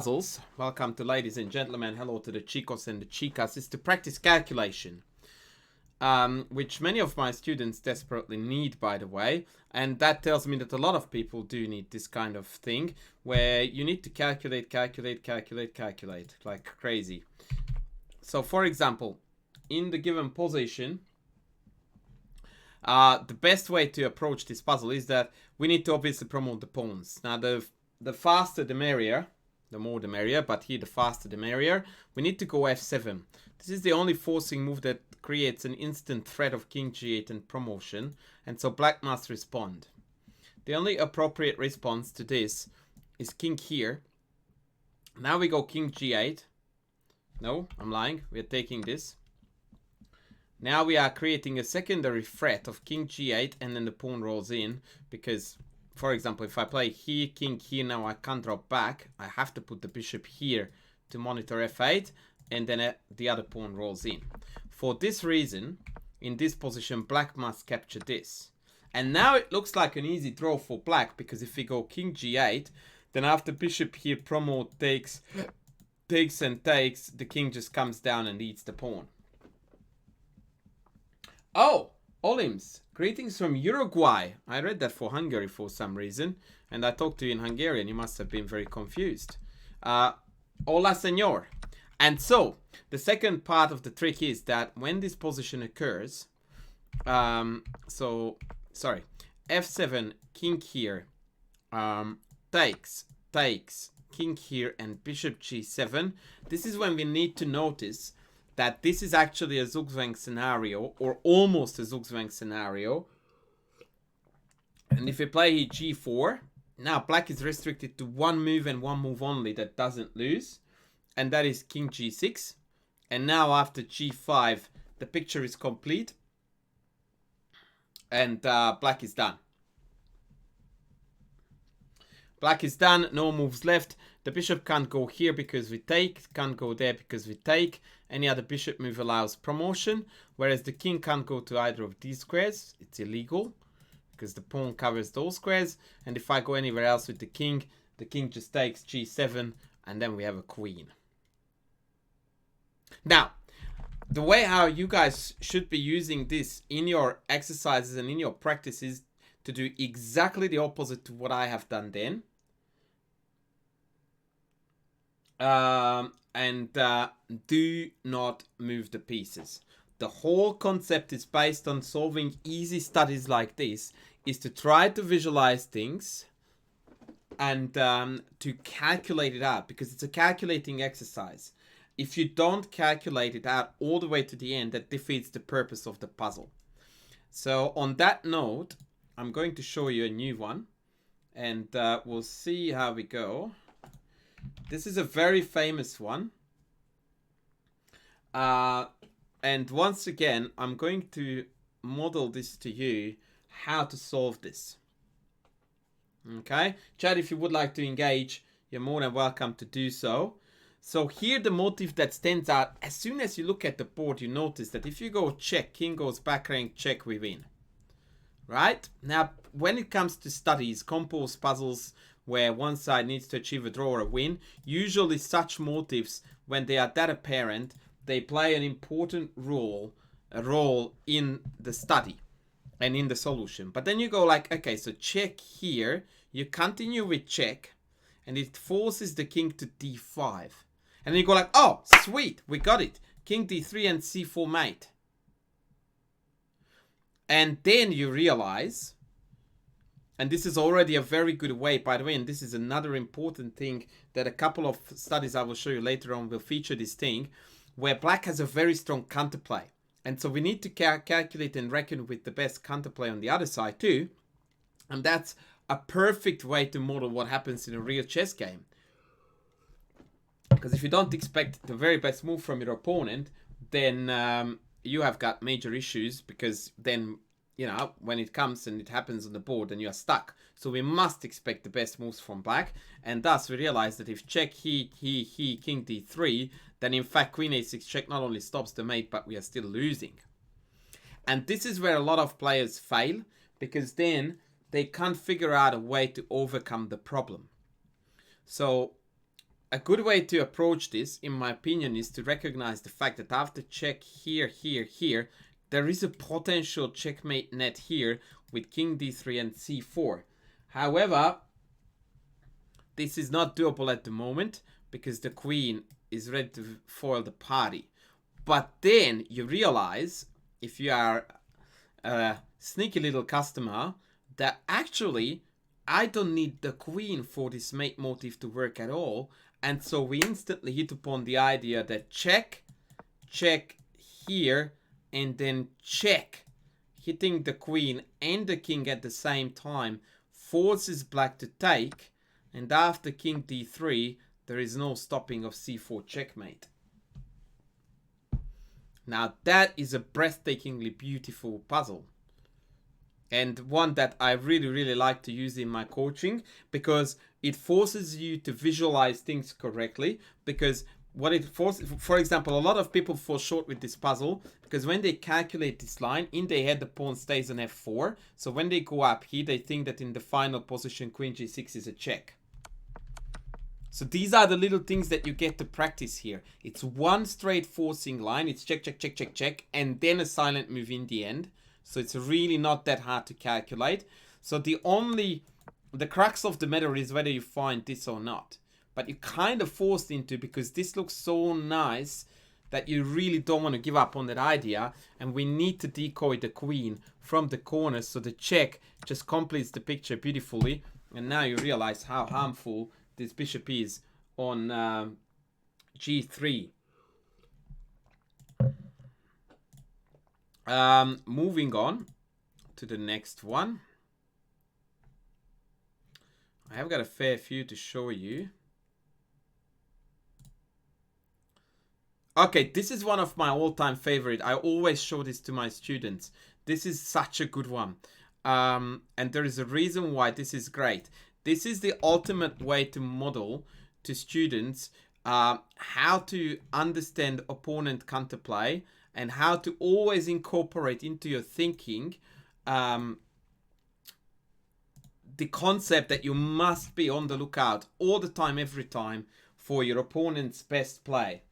Puzzles. Welcome to ladies and gentlemen. Hello to the chicos and the chicas. It's to practice calculation, which many of my students desperately need, by the way. And that tells me that a lot of people do need this kind of thing, where you need to calculate like crazy. So, for example, in the given position, the best way to approach this puzzle is that we need to obviously promote the pawns. Now, the faster the merrier. The more the merrier, but here the faster the merrier. We need to go f7. This is the only forcing move that creates an instant threat of king g8 and promotion, and so black must respond. The only appropriate response to this is king here. Now we go king g8. No, I'm lying. We are taking this. Now we are creating a secondary threat of king g8, and then the pawn rolls in, because for example, if I play here, king here, now I can't drop back. I have to put the bishop here to monitor f8, and then the other pawn rolls in. For this reason, in this position, black must capture this. And now it looks like an easy draw for black, because if we go king g8, then after bishop here, promote takes, the king just comes down and eats the pawn. Oh! Olims, greetings from Uruguay. I read that for Hungary for some reason, and I talked to you in Hungarian. You must have been very confused. Hola, señor. And so, the second part of the trick is that when this position occurs, f7, king here, takes, king here, and bishop g7. This is when we need to notice that this is actually a Zugzwang scenario, or almost a Zugzwang scenario. And if we play here g4, now black is restricted to one move and one move only that doesn't lose. And that is king g6. And now after g5, the picture is complete. And black is done. Black is done, no moves left. The bishop can't go here because we take, can't go there because we take. Any other bishop move allows promotion, whereas the king can't go to either of these squares. It's illegal because the pawn covers those squares. And if I go anywhere else with the king just takes g7, and then we have a queen. Now, the way how you guys should be using this in your exercises and in your practice is to do exactly the opposite to what I have done then. Do not move the pieces. The whole concept is based on solving easy studies like this, is to try to visualize things and to calculate it out, because it's a calculating exercise. If you don't calculate it out all the way to the end, that defeats the purpose of the puzzle. So on that note, I'm going to show you a new one, and we'll see how we go. This is a very famous one. And once again, I'm going to model this to you, how to solve this. Okay? Chat, if you would like to engage, you're more than welcome to do so. So here the motive that stands out, as soon as you look at the board, you notice that if you go check, king goes back rank, check, we win. Right? Now, when it comes to studies, composed puzzles, where one side needs to achieve a draw or a win, usually such motives, when they are that apparent, they play an important role in the study and in the solution. But then you go like, okay, so check here, you continue with check, and it forces the king to d5. And then you go like, oh, sweet, we got it. King d3 and c4 mate. And then you realize, and this is already a very good way, by the way, and this is another important thing that a couple of studies I will show you later on will feature this thing, where black has a very strong counterplay. And so we need to calculate and reckon with the best counterplay on the other side too. And that's a perfect way to model what happens in a real chess game. Because if you don't expect the very best move from your opponent, then you have got major issues, because then, you know, when it comes and it happens on the board, then you are stuck. So we must expect the best moves from black. And thus we realize that if check he, king d3, then in fact queen a6 check not only stops the mate, but we are still losing. And this is where a lot of players fail, because then they can't figure out a way to overcome the problem. So a good way to approach this, in my opinion, is to recognize the fact that after check here, here, here, there is a potential checkmate net here with king d3 and c4. However, this is not doable at the moment because the queen is ready to foil the party. But then you realize, if you are a sneaky little customer, that actually I don't need the queen for this mate motif to work at all. And so we instantly hit upon the idea that check, check here, and then check. Hitting the queen and the king at the same time forces black to take. And after king d3, there is no stopping of c4 checkmate. Now that is a breathtakingly beautiful puzzle. And one that I really, really like to use in my coaching, because it forces you to visualize things correctly. Because what it forces, for example, a lot of people fall short with this puzzle because when they calculate this line, in their head the pawn stays on f4. So when they go up here, they think that in the final position queen g6 is a check. So these are the little things that you get to practice here. It's one straight forcing line. It's check, check, check, check, check, and then a silent move in the end. So it's really not that hard to calculate. So the crux of the matter is whether you find this or not. But you're kind of forced into, because this looks so nice that you really don't want to give up on that idea. And we need to decoy the queen from the corner. So the check just completes the picture beautifully. And now you realize how harmful this bishop is on g3. Moving on to the next one. I have got a fair few to show you. Okay, this is one of my all-time favorite. I always show this to my students. This is such a good one. And there is a reason why this is great. This is the ultimate way to model to students how to understand opponent counterplay and how to always incorporate into your thinking the concept that you must be on the lookout all the time, every time, for your opponent's best play.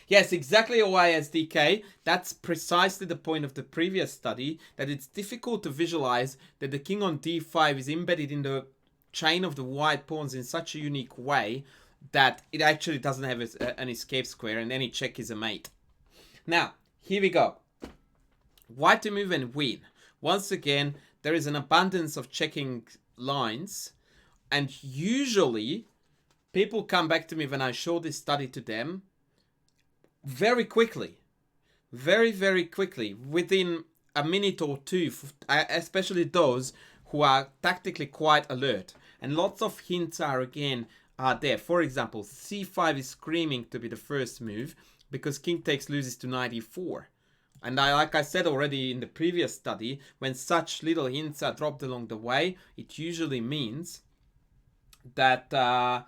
Yes, exactly, OISDK. That's precisely the point of the previous study, that it's difficult to visualize that the king on d5 is embedded in the chain of the white pawns in such a unique way that it actually doesn't have an escape square and any check is a mate. Now, here we go. White to move and win. Once again, there is an abundance of checking lines, and usually people come back to me when I show this study to them very quickly, very, very quickly, within a minute or two, especially those who are tactically quite alert. And lots of hints are there. For example, c5 is screaming to be the first move because king takes loses to knight e4. And like I said already in the previous study, when such little hints are dropped along the way, it usually means that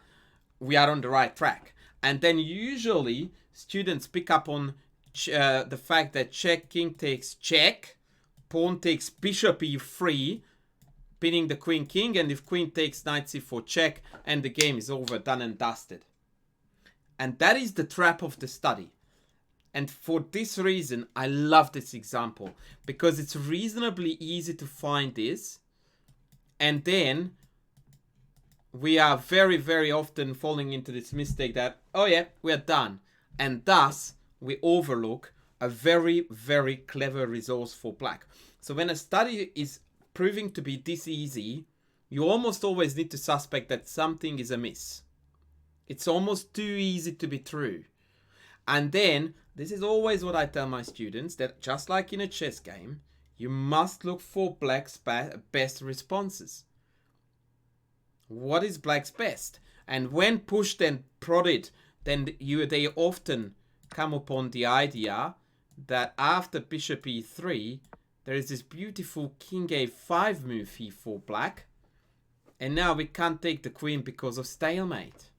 we are on the right track. And then usually students pick up on the fact that check, king takes check, pawn takes bishop e3, pinning the queen king, and if queen takes knight c4 check, and the game is over, done and dusted. And that is the trap of the study. And for this reason, I love this example, because it's reasonably easy to find this, and then we are very, very often falling into this mistake that, oh yeah, we're done. And thus, we overlook a very, very clever resource for black. So when a study is proving to be this easy, you almost always need to suspect that something is amiss. It's almost too easy to be true. And then, this is always what I tell my students, that just like in a chess game, you must look for black's best responses. What is black's best? And when pushed and prodded, then they often come upon the idea that after bishop e3, there is this beautiful king a5 move here for black. And now we can't take the queen because of stalemate.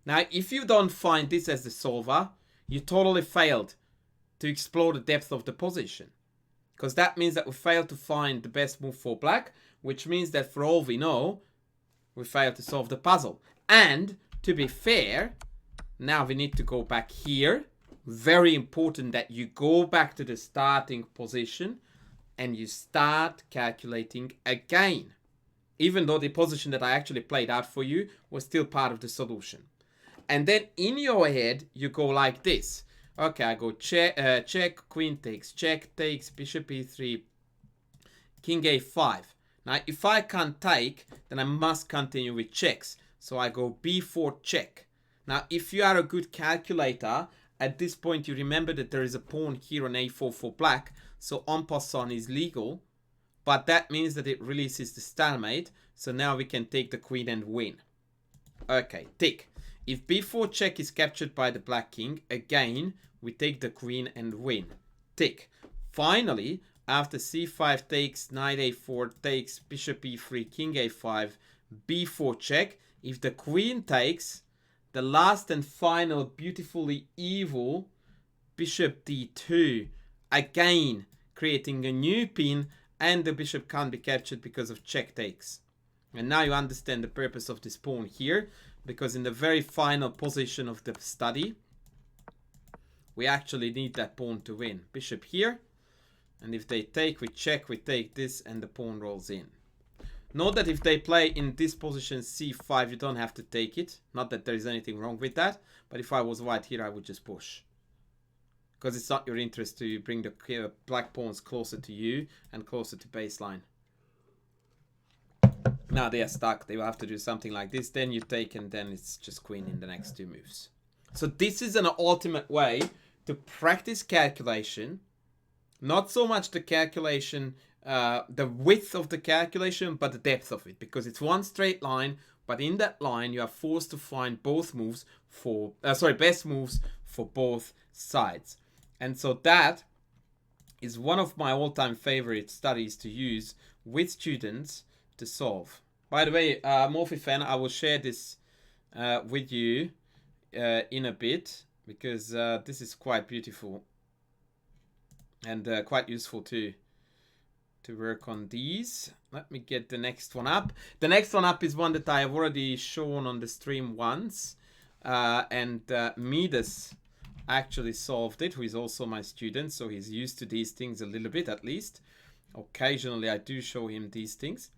Now, if you don't find this as the solver, you totally failed to explore the depth of the position. Because that means that we failed to find the best move for black, which means that for all we know, we failed to solve the puzzle. And to be fair, now we need to go back here. Very important that you go back to the starting position and you start calculating again. Even though the position that I actually played out for you was still part of the solution. And then in your head, you go like this. Okay, I go check, queen takes, check takes, bishop e3, king a5. Now, if I can't take, then I must continue with checks. So I go b4 check. Now, if you are a good calculator, at this point you remember that there is a pawn here on a4 for black. So en passant is legal. But that means that it releases the stalemate. So now we can take the queen and win. Okay, tick. If b4 check is captured by the black king, again, we take the queen and win. Tick. Finally, after c5 takes, knight a4 takes, bishop e3, king a5, b4 check. If the queen takes, the last and final beautifully evil bishop d2. Again, creating a new pin, and the bishop can't be captured because of check takes. And now you understand the purpose of this pawn here, because in the very final position of the study, we actually need that pawn to win. Bishop here, and if they take, we check, we take this, and the pawn rolls in. Note that if they play in this position c5, you don't have to take it. Not that there is anything wrong with that, but if I was white here, I would just push. Because it's not your interest to bring the black pawns closer to you and closer to baseline. Now they are stuck. They will have to do something like this. Then you take, and then it's just queen in the next two moves. So this is an ultimate way to practice calculation. Not so much the calculation, the width of the calculation, but the depth of it. Because it's one straight line, but in that line you are forced to find both moves for, best moves for both sides. And so that is one of my all-time favorite studies to use with students to solve. By the way, Morphy fan, I will share this with you in a bit, because this is quite beautiful and quite useful too to work on these. Let me get the next one up. The next one up is one that I have already shown on the stream once, and Midas actually solved it, who is also my student, so he's used to these things a little bit at least. Occasionally I do show him these things.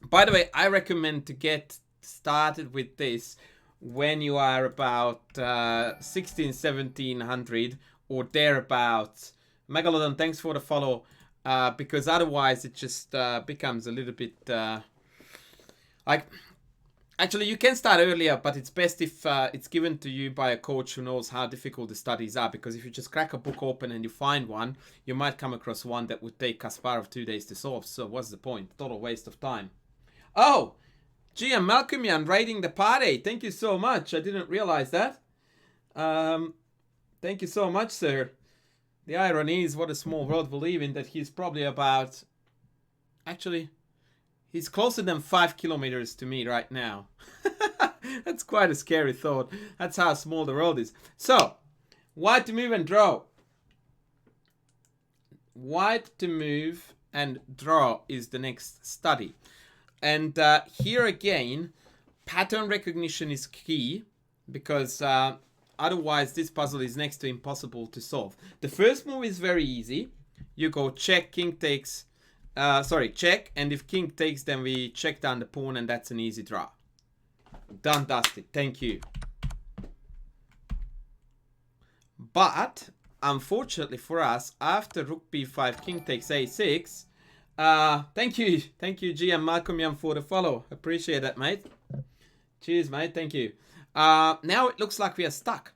By the way, I recommend to get started with this when you are about 1700 or thereabouts. Megalodon, thanks for the follow, because otherwise it just becomes a little bit like... Actually, you can start earlier, but it's best if it's given to you by a coach who knows how difficult the studies are. Because if you just crack a book open and you find one, you might come across one that would take Kasparov 2 days to solve. So what's the point? Total waste of time. Oh, GM Malcolmian raiding the party. Thank you so much. I didn't realize that. Thank you so much, sir. The irony is, what a small world we live in, that he's probably about... Actually... He's closer than 5 kilometers to me right now. That's quite a scary thought. That's how small the world is. So, white to move and draw. White to move and draw is the next study. And here again, pattern recognition is key, because otherwise this puzzle is next to impossible to solve. The first move is very easy. You go check, king takes... check, and if king takes, then we check down the pawn, and that's an easy draw. Done, dusted. Thank you. But unfortunately for us, after rook b5, king takes a6. Thank you, GM Malcolmian, for the follow. Appreciate that, mate. Cheers, mate. Thank you. Now it looks like we are stuck.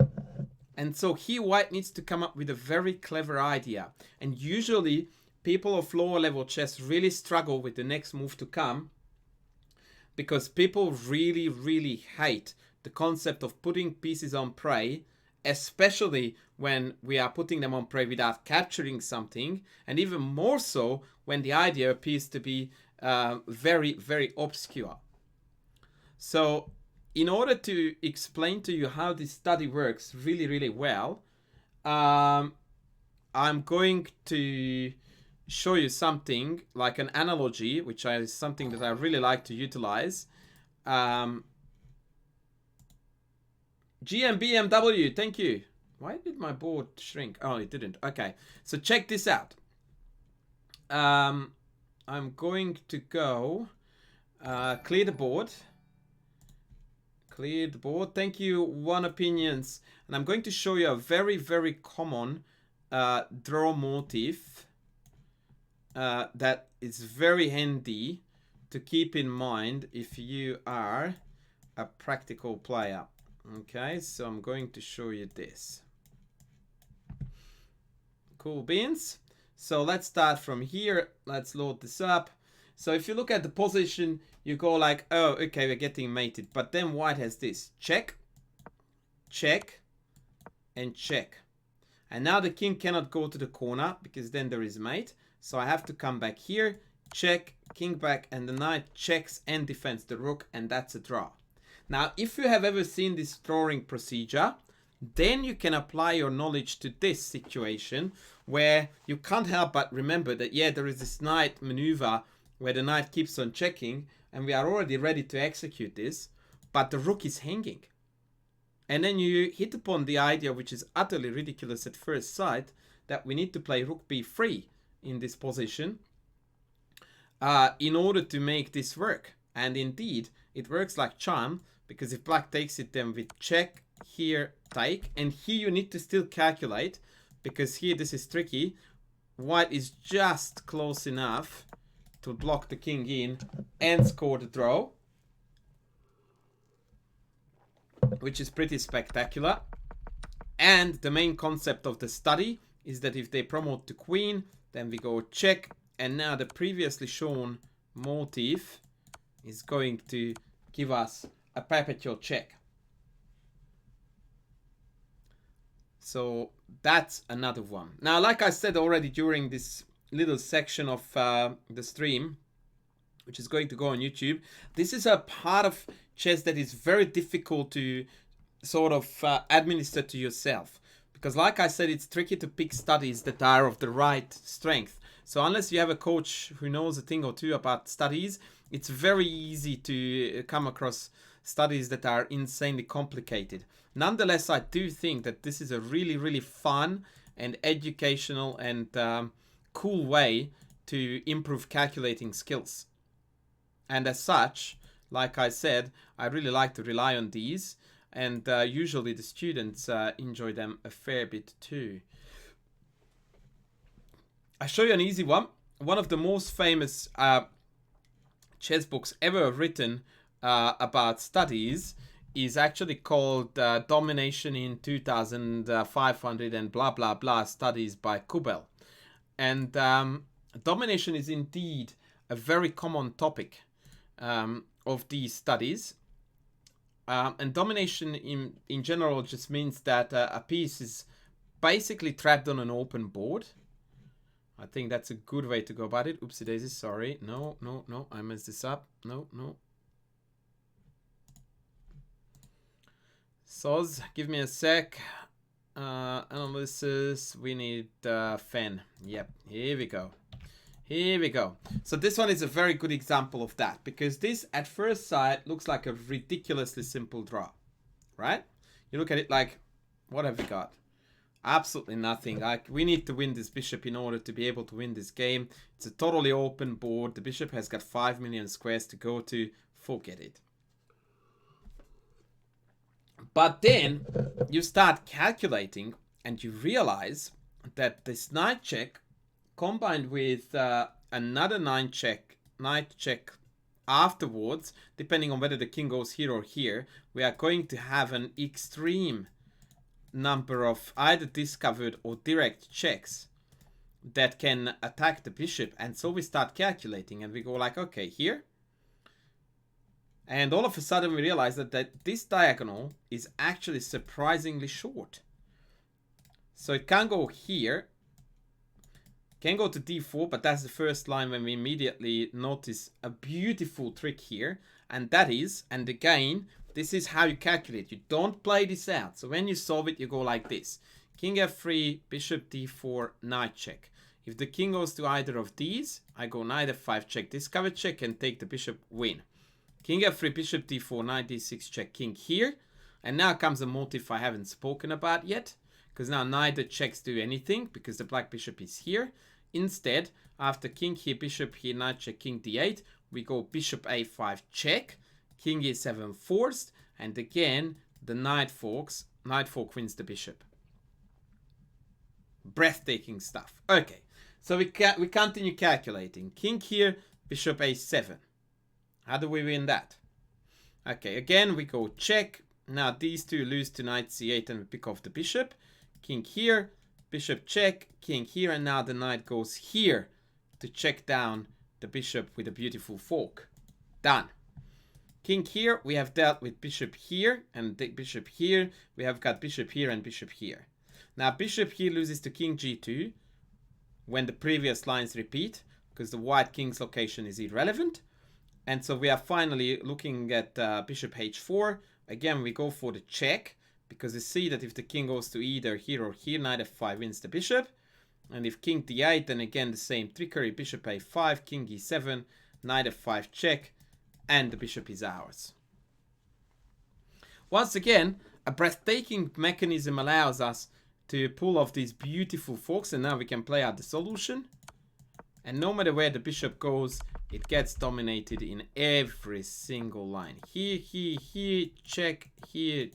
And so here white needs to come up with a very clever idea. And usually people of lower level chess really struggle with the next move to come, because people really, really hate the concept of putting pieces on prey, especially when we are putting them on prey without capturing something, and even more so when the idea appears to be very, very obscure. So in order to explain to you how this study works really, really well, I'm going to show you something like an analogy, which is something that I really like to utilize. GMBMW, thank you. Why did my board shrink? Oh, it didn't. Okay, so check this out. I'm going to go clear the board. Clear the board. Thank you, One Opinions. And I'm going to show you a very, very common draw motif that is very handy to keep in mind if you are a practical player. Okay, so I'm going to show you this. Cool beans. So let's start from here. Let's load this up. So if you look at the position, you go like, oh, okay, we're getting mated. But then white has this. Check, check, and check. And now the king cannot go to the corner because then there is mate. So I have to come back here, check, king back, and the knight checks and defends the rook, and that's a draw. Now, if you have ever seen this drawing procedure, then you can apply your knowledge to this situation where you can't help but remember that, yeah, there is this knight maneuver where the knight keeps on checking, and we are already ready to execute this, but the rook is hanging. And then you hit upon the idea, which is utterly ridiculous at first sight, that we need to play rook b3 in this position in order to make this work. And indeed, it works like charm, because if black takes it, then we check, here, take. And here you need to still calculate, because here this is tricky. White is just close enough to block the king in and score the draw, which is pretty spectacular. And the main concept of the study is that if they promote to queen, then we go check, and now the previously shown motif is going to give us a perpetual check. So that's another one. Now, like I said already during this little section of the stream, which is going to go on YouTube, this is a part of chess that is very difficult to sort of administer to yourself. Because like I said, it's tricky to pick studies that are of the right strength. So unless you have a coach who knows a thing or two about studies, it's very easy to come across studies that are insanely complicated. Nonetheless, I do think that this is a really, really fun and educational and cool way to improve calculating skills. And as such, like I said, I really like to rely on these. And usually the students enjoy them a fair bit too. I show you an easy one. One of the most famous chess books ever written about studies is actually called Domination in 2500 and blah blah blah studies by Kubel. And domination is indeed a very common topic of these studies. And domination in general just means that a piece is basically trapped on an open board. I think that's a good way to go about it. Oopsie daisy, sorry. No, I messed this up. No. Soz, give me a sec. Analysis, we need Fen. Yep, here we go. So this one is a very good example of that, because this at first sight looks like a ridiculously simple draw, right? You look at it like, what have we got? Absolutely nothing. Like, we need to win this bishop in order to be able to win this game. It's a totally open board. The bishop has got 5 million squares to go to. Forget it. But then you start calculating and you realize that this knight check combined with another knight check afterwards, depending on whether the king goes here or here, we are going to have an extreme number of either discovered or direct checks that can attack the bishop. And so we start calculating and we go like, okay, here. And all of a sudden we realize that this diagonal is actually surprisingly short. So it can go here. Can go to d4, but that's the first line when we immediately notice a beautiful trick here. And that is, and again, this is how you calculate. You don't play this out. So when you solve it, you go like this. King f3, bishop d4, knight check. If the king goes to either of these, I go knight f5 check, discover check, and take the bishop, win. King f3, bishop d4, knight d6 check, king here. And now comes a motif I haven't spoken about yet, because now neither checks do anything because the black bishop is here. Instead, after king here, bishop here, knight check, king d8, we go bishop a5 check, king e7 forced, and again the knight fork wins the bishop. Breathtaking stuff. Okay, so we continue calculating. King here, bishop a7. How do we win that? Okay, again we go check. Now these two lose to knight c8 and we pick off the bishop. King here, bishop check, king here, and now the knight goes here to check down the bishop with a beautiful fork. Done. King here, we have dealt with bishop here and the bishop here. We have got bishop here and bishop here. Now bishop here loses to king g2 when the previous lines repeat, because the white king's location is irrelevant. And so we are finally looking at bishop h4. Again, we go for the check, because you see that if the king goes to either here or here, knight f5 wins the bishop. And if king d8, then again the same trickery, bishop a5, king e7, knight f5 check, and the bishop is ours. Once again, a breathtaking mechanism allows us to pull off these beautiful forks, and now we can play out the solution. And no matter where the bishop goes, it gets dominated in every single line. Here, check, here,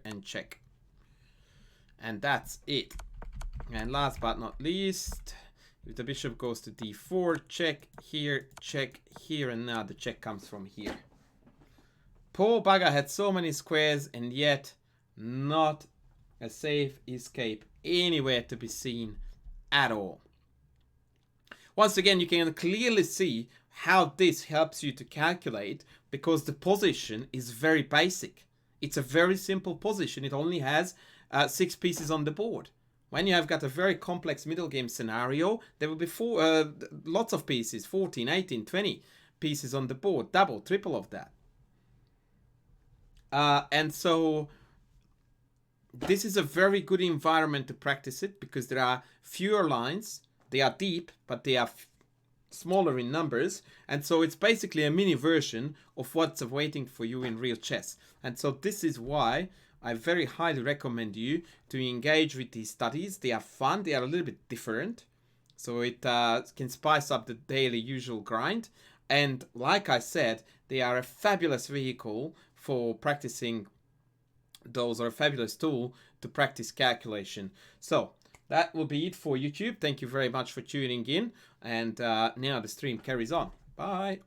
and check. And that's it. And last but not least, if the bishop goes to d4, check, here, and now the check comes from here. Poor bugger had so many squares, and yet not a safe escape anywhere to be seen at all. Once again, you can clearly see how this helps you to calculate, because the position is very basic. It's a very simple position. It only has 6 pieces on the board. When you have got a very complex middle game scenario, there will be lots of pieces, 14, 18, 20 pieces on the board, double, triple of that. And so this is a very good environment to practice it, because there are fewer lines. They are deep, but they are smaller in numbers. And so it's basically a mini version of what's awaiting for you in real chess. And so this is why I very highly recommend you to engage with these studies. They are fun. They are a little bit different. So it can spice up the daily usual grind. And like I said, they are a fabulous vehicle for practicing those, or a fabulous tool to practice calculation. So that will be it for YouTube. Thank you very much for tuning in. And now the stream carries on. Bye.